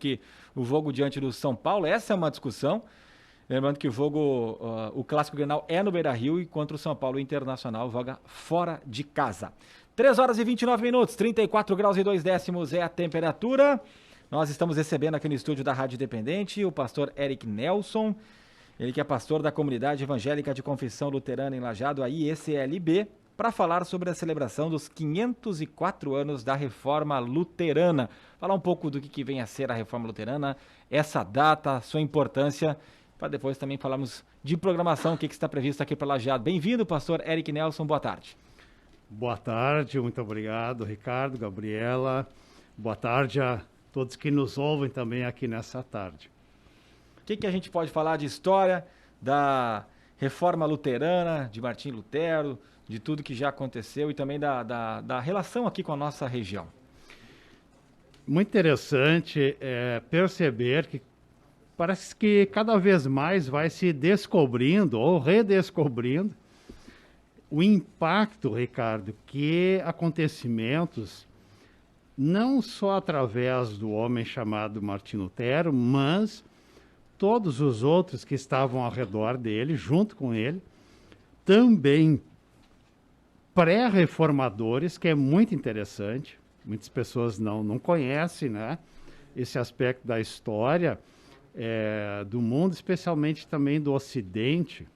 que o jogo diante do São Paulo, essa é uma discussão. Lembrando que o jogo, o Clássico Grenal é no Beira-Rio e contra o São Paulo, o Internacional joga fora de casa. 3 horas e 29 minutos, 34 graus e 2 décimos é a temperatura. Nós estamos recebendo aqui no estúdio da Rádio Independente o pastor Eric Nelson, ele que é pastor da Comunidade Evangélica de Confissão Luterana em Lajeado, a IECLB, para falar sobre a celebração dos 504 anos da Reforma Luterana. Falar um pouco do que vem a ser a Reforma Luterana, essa data, sua importância, para depois também falarmos de programação, o que está previsto aqui para Lajeado. Bem-vindo, pastor Eric Nelson, boa tarde. Boa tarde, muito obrigado, Ricardo, Gabriela. Boa tarde a todos que nos ouvem também aqui nessa tarde. O que a gente pode falar de história da Reforma Luterana, de Martim Lutero, de tudo que já aconteceu e também da relação aqui com a nossa região? Muito interessante perceber que parece que cada vez mais vai se descobrindo ou redescobrindo o impacto, Ricardo, que acontecimentos, não só através do homem chamado Martim Lutero, mas todos os outros que estavam ao redor dele, junto com ele, também pré-reformadores, que é muito interessante. Muitas pessoas não conhecem, né, esse aspecto da história do mundo, especialmente também do Ocidente.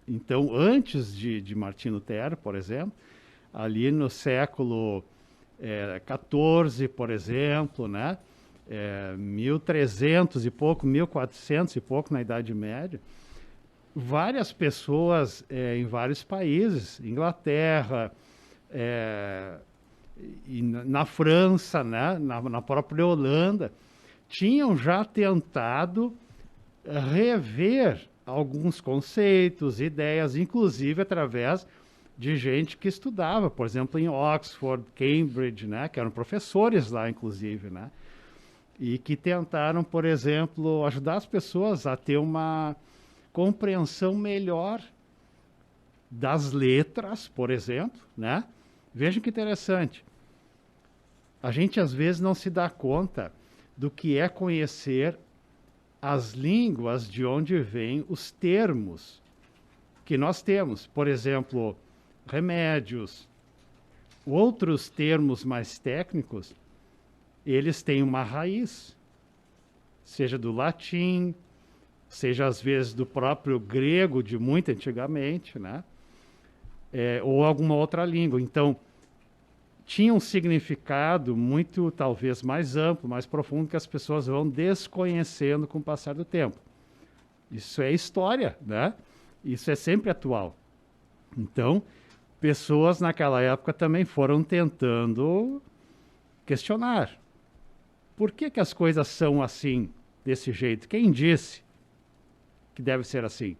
Então, antes de Martim Lutero, por exemplo, ali no século XIV, por exemplo, né, 1300 e pouco, 1400 e pouco na Idade Média, várias pessoas em vários países, Inglaterra, e na França, né, na própria Holanda, tinham já tentado rever alguns conceitos, ideias, inclusive através de gente que estudava, por exemplo, em Oxford, Cambridge, né, que eram professores lá, inclusive, né, e que tentaram, por exemplo, ajudar as pessoas a ter uma compreensão melhor das letras, por exemplo, né? Vejam que interessante. A gente às vezes não se dá conta do que é conhecer as línguas de onde vêm os termos que nós temos. Por exemplo, remédios, outros termos mais técnicos, eles têm uma raiz, seja do latim, seja às vezes do próprio grego de muito antigamente, né? Ou alguma outra língua. Então, tinha um significado muito, talvez, mais amplo, mais profundo, que as pessoas vão desconhecendo com o passar do tempo. Isso é história, né? Isso é sempre atual. Então, pessoas naquela época também foram tentando questionar. Por que as coisas são assim, desse jeito? Quem disse que deve ser assim?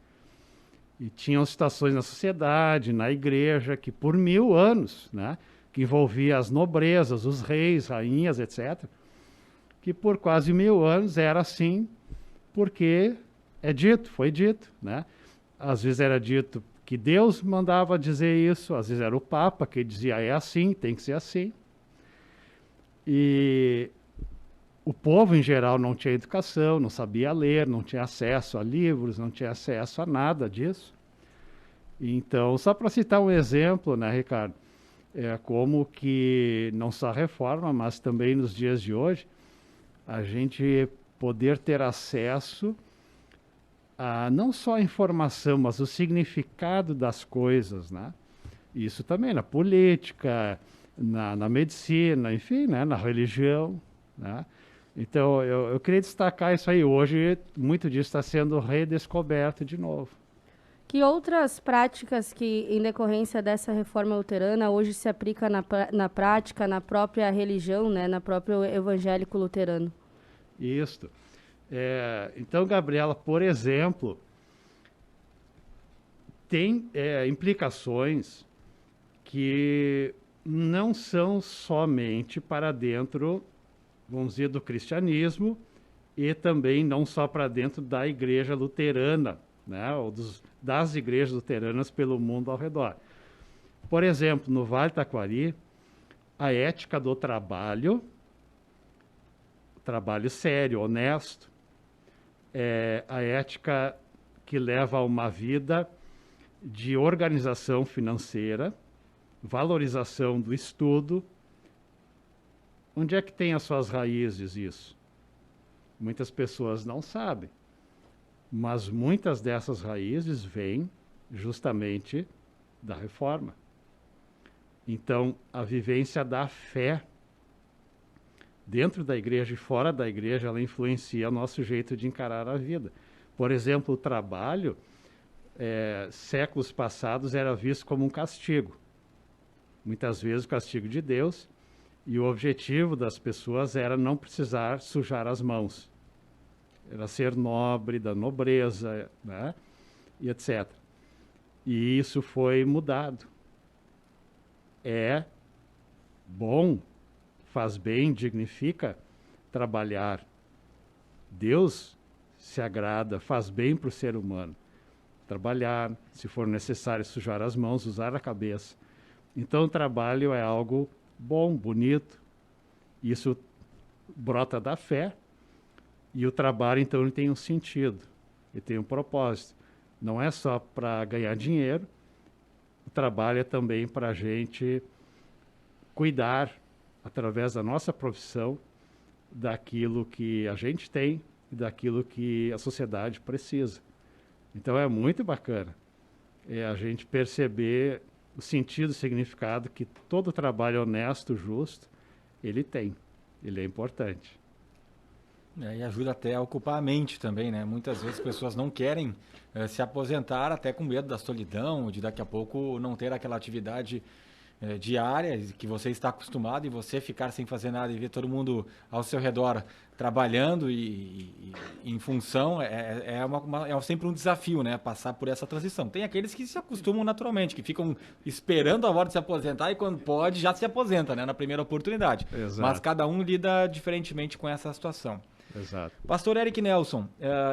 E tinham situações na sociedade, na igreja, que por 1000 anos, né, que envolvia as nobrezas, os reis, rainhas, etc., que por quase 1000 anos era assim, porque foi dito, né? Às vezes era dito que Deus mandava dizer isso, às vezes era o Papa que dizia é assim, tem que ser assim. E o povo, em geral, não tinha educação, não sabia ler, não tinha acesso a livros, não tinha acesso a nada disso. Então, só para citar um exemplo, né, Ricardo, como que, não só a reforma, mas também nos dias de hoje, a gente poder ter acesso a não só a informação, mas o significado das coisas, né? Isso também na política, na medicina, enfim, né, na religião, né? Então, eu queria destacar isso aí. Hoje, muito disso está sendo redescoberto de novo. Que outras práticas que, em decorrência dessa reforma luterana, hoje se aplica na prática, na própria religião, né, na própria evangélico luterano? Isso. Então, Gabriela, por exemplo, tem implicações que não são somente para dentro, vamos dizer, do cristianismo, e também não só para dentro da igreja luterana, né, ou das igrejas luteranas pelo mundo ao redor. Por exemplo, no Vale do Taquari, a ética do trabalho trabalho sério, honesto, a ética que leva a uma vida de organização financeira, valorização do estudo. Onde é que tem as suas raízes isso? Muitas pessoas não sabem, mas muitas dessas raízes vêm justamente da reforma. Então, a vivência da fé dentro da igreja e fora da igreja, ela influencia o nosso jeito de encarar a vida. Por exemplo, o trabalho, séculos passados, era visto como um castigo. Muitas vezes o castigo de Deus, e o objetivo das pessoas era não precisar sujar as mãos. Era ser nobre, da nobreza, né? E etc. E isso foi mudado. É bom, faz bem, dignifica trabalhar. Deus se agrada, faz bem para o ser humano. Trabalhar, se for necessário sujar as mãos, usar a cabeça. Então o trabalho é algo bom, bonito. Isso brota da fé. E o trabalho, então, ele tem um sentido, ele tem um propósito. Não é só para ganhar dinheiro, o trabalho é também para a gente cuidar, através da nossa profissão, daquilo que a gente tem e daquilo que a sociedade precisa. Então é muito bacana a gente perceber o sentido, o significado que todo trabalho honesto, justo, ele tem. Ele é importante. E ajuda até a ocupar a mente também, né? Muitas vezes as pessoas não querem se aposentar até com medo da solidão, de daqui a pouco não ter aquela atividade diária que você está acostumado e você ficar sem fazer nada e ver todo mundo ao seu redor trabalhando e em função, é sempre um desafio, né? Passar por essa transição. Tem aqueles que se acostumam naturalmente, que ficam esperando a hora de se aposentar e quando pode já se aposenta, né? Na primeira oportunidade. Exato. Mas cada um lida diferentemente com essa situação. Exato. Pastor Eric Nelson,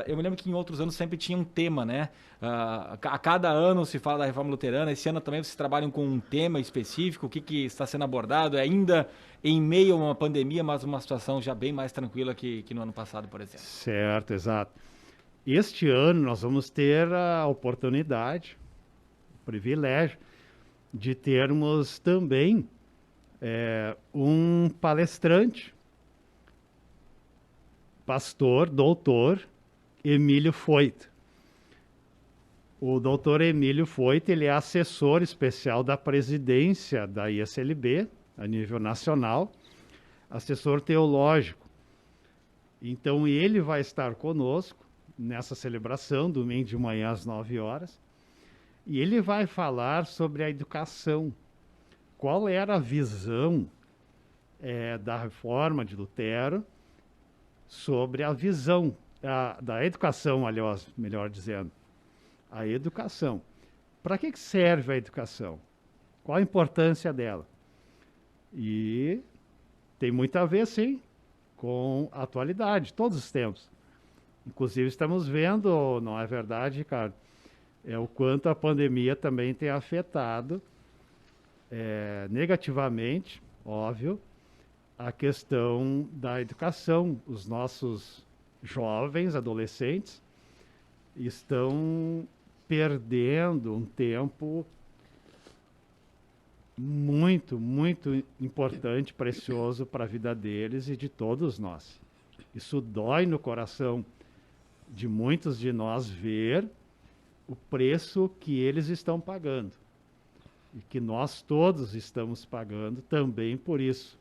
eu me lembro que em outros anos sempre tinha um tema, né? A cada ano se fala da reforma luterana, esse ano também vocês trabalham com um tema específico, o que está sendo abordado, ainda em meio a uma pandemia, mas uma situação já bem mais tranquila que no ano passado, por exemplo. Certo, exato. Este ano nós vamos ter a oportunidade, o privilégio, de termos também um palestrante, pastor, doutor Emílio Foit. O doutor Emílio Foit, ele é assessor especial da presidência da ISLB, a nível nacional, assessor teológico. Então, ele vai estar conosco nessa celebração, domingo de manhã às 9 horas, e ele vai falar sobre a educação. Qual era a visão da reforma de Lutero sobre a visão da educação, aliás, melhor dizendo, a educação. Para que serve a educação? Qual a importância dela? E tem muito a ver, sim, com a atualidade, todos os tempos. Inclusive, estamos vendo, não é verdade, Ricardo, o quanto a pandemia também tem afetado negativamente, óbvio, a questão da educação. Os nossos jovens, adolescentes, estão perdendo um tempo muito, muito importante, precioso para a vida deles e de todos nós. Isso dói no coração de muitos de nós ver o preço que eles estão pagando e que nós todos estamos pagando também por isso.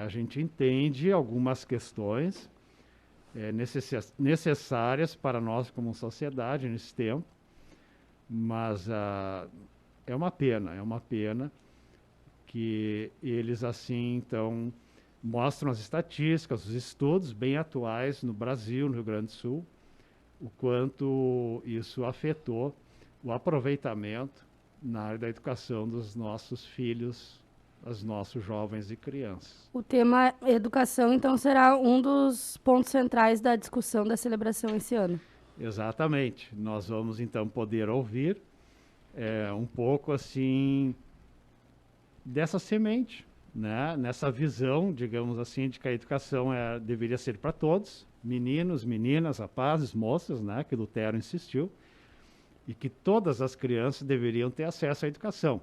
A gente entende algumas questões necessárias para nós como sociedade nesse tempo, mas é uma pena que eles assim, então, mostram as estatísticas, os estudos bem atuais no Brasil, no Rio Grande do Sul, o quanto isso afetou o aproveitamento na área da educação dos nossos filhos, dos nossos jovens e crianças. O tema educação, então, será um dos pontos centrais da discussão da celebração esse ano. Exatamente. Nós vamos, então, poder ouvir um pouco, assim, dessa semente, né, nessa visão, digamos assim, de que a educação deveria ser para todos, meninos, meninas, rapazes, moças, né, que Lutero insistiu, e que todas as crianças deveriam ter acesso à educação.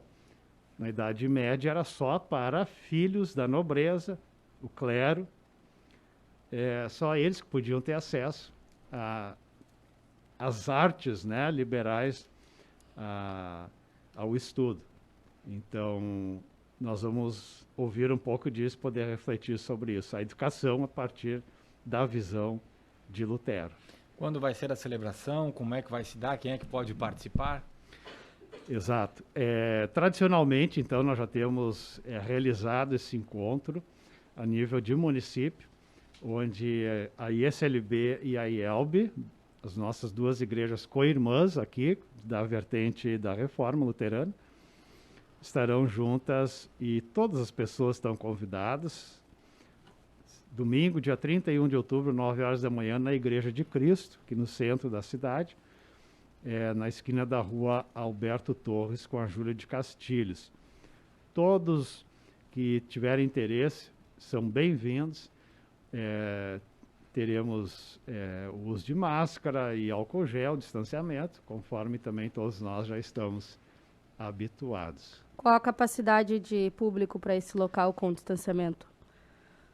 Na Idade Média era só para filhos da nobreza, o clero, só eles que podiam ter acesso às artes, né, liberais, ao estudo. Então, nós vamos ouvir um pouco disso, poder refletir sobre isso. A educação a partir da visão de Lutero. Quando vai ser a celebração? Como é que vai se dar? Quem é que pode participar? Exato. Tradicionalmente, então, nós já temos realizado esse encontro a nível de município, onde a ISLB e a IELB, as nossas duas igrejas co-irmãs aqui, da vertente da Reforma Luterana, estarão juntas e todas as pessoas estão convidadas. Domingo, dia 31 de outubro, 9 horas da manhã, na Igreja de Cristo, aqui no centro da cidade, na esquina da rua Alberto Torres com a Júlia de Castilhos. Todos que tiverem interesse são bem-vindos. Teremos o uso de máscara e álcool gel, distanciamento, conforme também todos nós já estamos habituados. Qual a capacidade de público para esse local com distanciamento?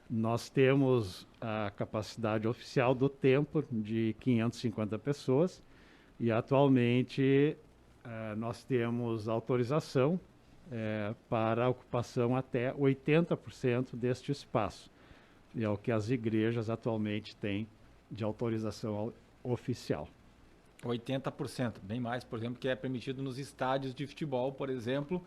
Nós temos a capacidade oficial do templo de 550 pessoas e atualmente nós temos autorização para a ocupação até 80% deste espaço. E é o que as igrejas atualmente têm de autorização oficial. 80%, bem mais, por exemplo, que é permitido nos estádios de futebol, por exemplo,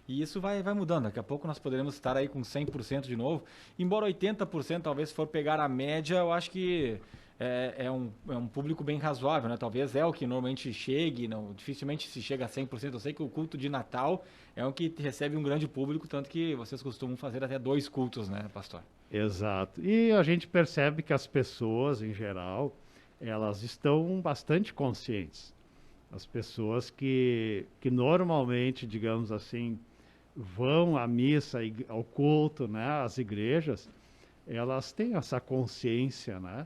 e isso vai mudando. Daqui a pouco nós poderemos estar aí com 100% de novo, embora 80%, talvez, se for pegar a média, eu acho que é um público bem razoável, né? Talvez é o que normalmente chegue, não, dificilmente se chega a 100%. Eu sei que o culto de Natal é um que recebe um grande público, tanto que vocês costumam fazer até 2 cultos, né, pastor? Exato. E a gente percebe que as pessoas, em geral, elas estão bastante conscientes. As pessoas que normalmente, digamos assim, vão à missa, ao culto, né, às igrejas, elas têm essa consciência, né,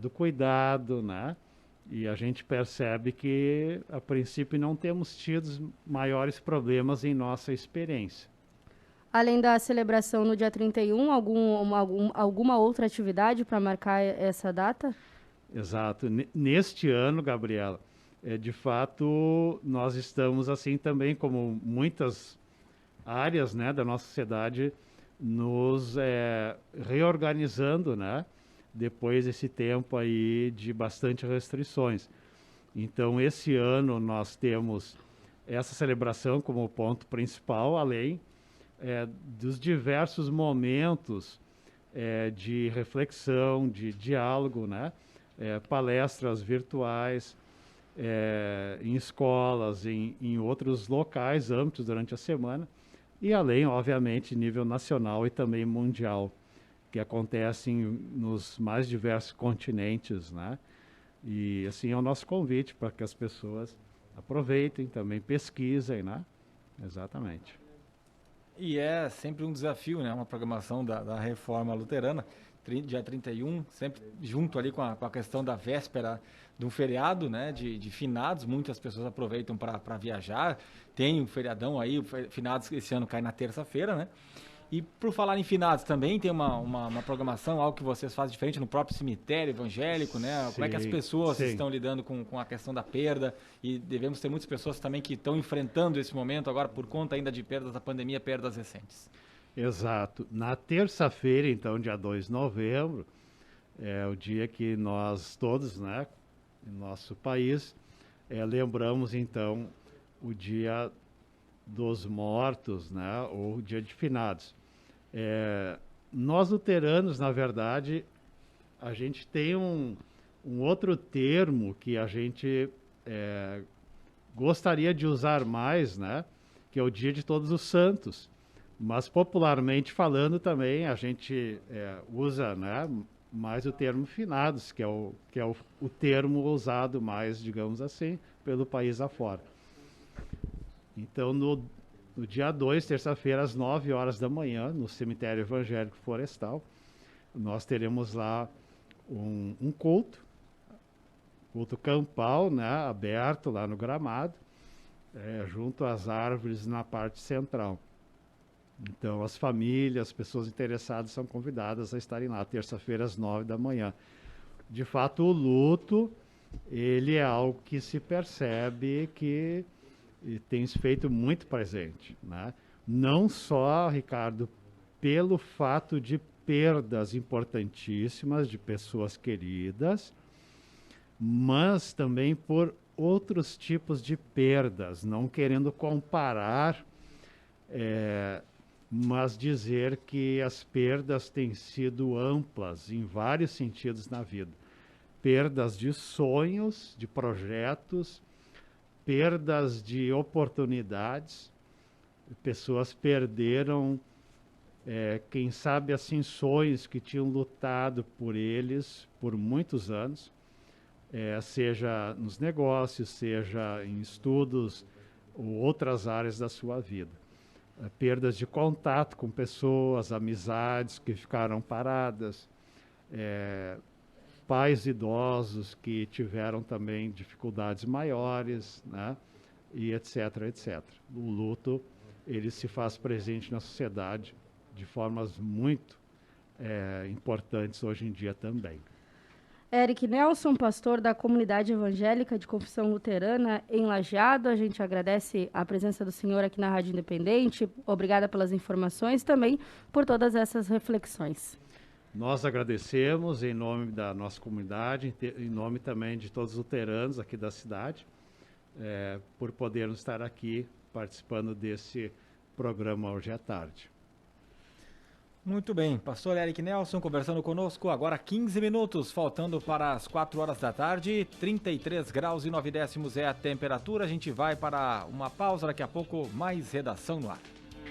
do cuidado, né, e a gente percebe que, a princípio, não temos tido maiores problemas em nossa experiência. Além da celebração no dia 31, alguma outra atividade para marcar essa data? Exato. Neste ano, Gabriela, de fato, nós estamos assim também, como muitas áreas, né, da nossa sociedade, nos reorganizando, né, depois desse tempo aí de bastante restrições. Então, esse ano nós temos essa celebração como ponto principal, além dos diversos momentos de reflexão, de diálogo, né, palestras virtuais, em escolas, em outros locais, âmbitos durante a semana, e além, obviamente, nível nacional e também mundial, que acontecem nos mais diversos continentes, né? E assim é o nosso convite para que as pessoas aproveitem, também pesquisem, né? Exatamente. E é sempre um desafio, né? Uma programação da Reforma Luterana, dia 31, sempre junto ali com a questão da véspera de um feriado, né? De finados, muitas pessoas aproveitam para viajar. Tem um feriadão aí, o finados esse ano cai na terça-feira, né? E por falar em finados também, tem uma programação, algo que vocês fazem diferente no próprio cemitério evangélico, né? Como é que as pessoas estão lidando com a questão da perda? E devemos ter muitas pessoas também que estão enfrentando esse momento agora por conta ainda de perdas da pandemia, perdas recentes. Exato. Na terça-feira, então, dia 2 de novembro, é o dia que nós todos, né, em nosso país, lembramos, então, o dia dos mortos, né, ou o dia de finados. Nós luteranos, na verdade, a gente tem um outro termo que a gente gostaria de usar mais, né, que é o Dia de Todos os Santos. Mas popularmente falando também a gente usa, né, mais o termo finados, que é o termo usado mais, digamos assim, pelo país afora. Então, No dia 2, terça-feira, às 9 horas da manhã, no Cemitério Evangélico Florestal, nós teremos lá um culto campal, né, aberto lá no gramado, junto às árvores na parte central. Então, as famílias, as pessoas interessadas são convidadas a estarem lá, terça-feira, às 9 da manhã. De fato, o luto, ele é algo que se percebe que tem se feito muito presente, né? Não só, Ricardo, pelo fato de perdas importantíssimas de pessoas queridas, mas também por outros tipos de perdas, não querendo comparar, mas dizer que as perdas têm sido amplas em vários sentidos na vida. Perdas de sonhos, de projetos, perdas de oportunidades, pessoas perderam, quem sabe assim, sonhos que tinham lutado por eles por muitos anos, seja nos negócios, seja em estudos ou outras áreas da sua vida. Perdas de contato com pessoas, amizades que ficaram paradas, pais idosos que tiveram também dificuldades maiores, né? E etc, etc. O luto, ele se faz presente na sociedade de formas muito importantes hoje em dia também. Eric Nelson, pastor da Comunidade Evangélica de Confissão Luterana em Lajeado, a gente agradece a presença do senhor aqui na Rádio Independente, obrigada pelas informações, também por todas essas reflexões. Nós agradecemos em nome da nossa comunidade, em nome também de todos os luteranos aqui da cidade, por podermos estar aqui participando desse programa hoje à tarde. Muito bem, pastor Eric Nelson conversando conosco, agora 15 minutos, faltando para as 4 horas da tarde, 33 graus e 9 décimos é a temperatura, a gente vai para uma pausa, daqui a pouco mais redação no ar.